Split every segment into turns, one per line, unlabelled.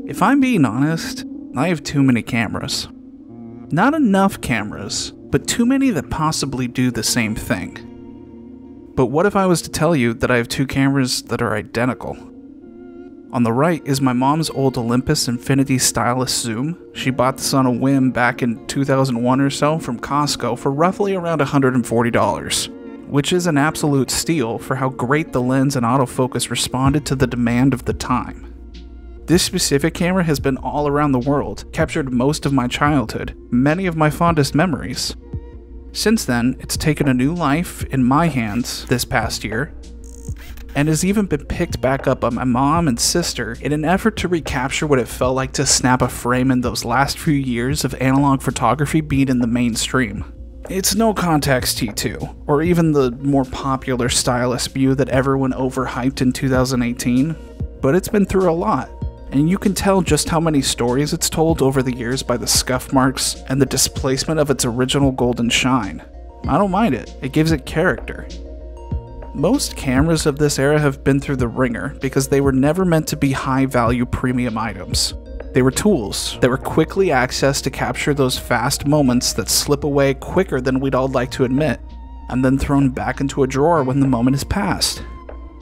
If I'm being honest, I have too many cameras. Not enough cameras, but too many that possibly do the same thing. But what if I was to tell you that I have two cameras that are identical? On the right is my mom's old Olympus Infinity Stylus Zoom. She bought this on a whim back in 2001 or so from Costco for roughly around $140, which is an absolute steal for how great the lens and autofocus responded to the demand of the time. This specific camera has been all around the world, captured most of my childhood, many of my fondest memories. Since then, it's taken a new life in my hands this past year, and has even been picked back up by my mom and sister in an effort to recapture what it felt like to snap a frame in those last few years of analog photography being in the mainstream. It's no Contax T2, or even the more popular stylus view that everyone overhyped in 2018, but it's been through a lot, and you can tell just how many stories it's told over the years by the scuff marks and the displacement of its original golden shine. I don't mind it, it gives it character. Most cameras of this era have been through the ringer because they were never meant to be high-value premium items. They were tools that were quickly accessed to capture those fast moments that slip away quicker than we'd all like to admit, and then thrown back into a drawer when the moment is past.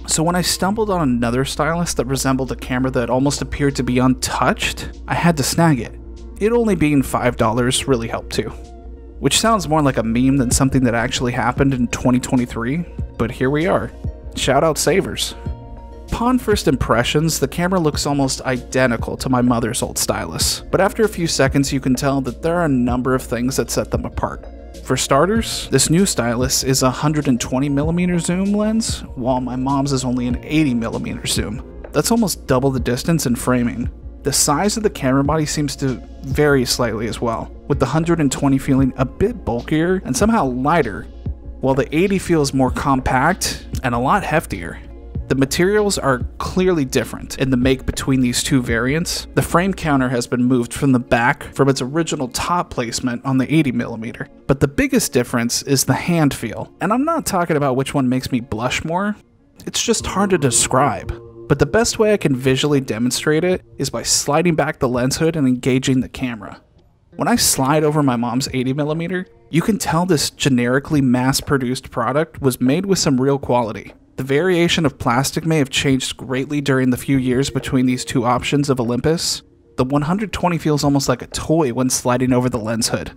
So when I stumbled on another stylus that resembled a camera that almost appeared to be untouched, I had to snag it. It only being $5 really helped too. Which sounds more like a meme than something that actually happened in 2023, but here we are. Shout out savers. Upon first impressions, the camera looks almost identical to my mother's old stylus, but after a few seconds you can tell that there are a number of things that set them apart. For starters, this new stylus is a 120mm zoom lens, while my mom's is only an 80mm zoom. That's almost double the distance in framing. The size of the camera body seems to vary slightly as well, with the 120 feeling a bit bulkier and somehow lighter, while the 80 feels more compact and a lot heftier. The materials are clearly different in the make between these two variants. The frame counter has been moved from the back from its original top placement on the 80mm, but the biggest difference is the hand feel, and I'm not talking about which one makes me blush more, it's just hard to describe. But the best way I can visually demonstrate it is by sliding back the lens hood and engaging the camera. When I slide over my mom's 80mm, you can tell this generically mass-produced product was made with some real quality. The variation of plastic may have changed greatly during the few years between these two options of Olympus. The 120 feels almost like a toy when sliding over the lens hood.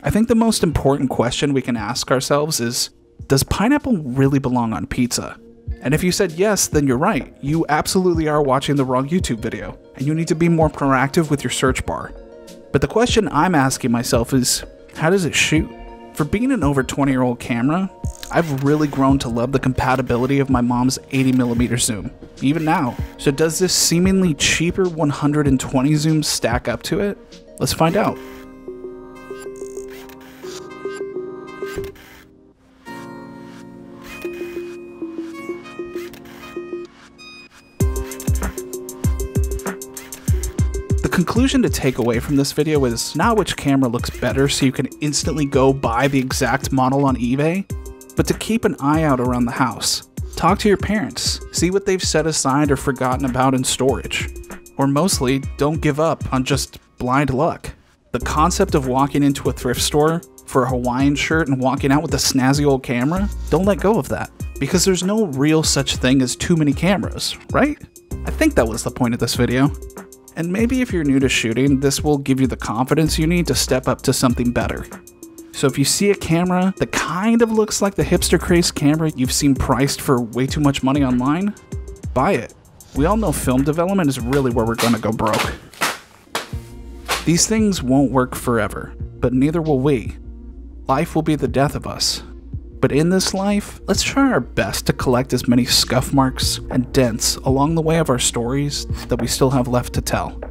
I think the most important question we can ask ourselves is, does pineapple really belong on pizza? And if you said yes, then you're right. You absolutely are watching the wrong YouTube video, and you need to be more proactive with your search bar. But the question I'm asking myself is, how does it shoot? For being an over 20-year-old camera, I've really grown to love the compatibility of my mom's 80mm zoom, even now. So does this seemingly cheaper 120 zoom stack up to it? Let's find out. The conclusion to take away from this video is not which camera looks better so you can instantly go buy the exact model on eBay, but to keep an eye out around the house. Talk to your parents, see what they've set aside or forgotten about in storage. Or mostly, don't give up on just blind luck. The concept of walking into a thrift store for a Hawaiian shirt and walking out with a snazzy old camera, don't let go of that. Because there's no real such thing as too many cameras, right? I think that was the point of this video. And maybe if you're new to shooting, this will give you the confidence you need to step up to something better. So if you see a camera that kind of looks like the hipster crazed camera you've seen priced for way too much money online, buy it. We all know film development is really where we're gonna go broke. These things won't work forever, but neither will we. Life will be the death of us. But in this life, let's try our best to collect as many scuff marks and dents along the way of our stories that we still have left to tell.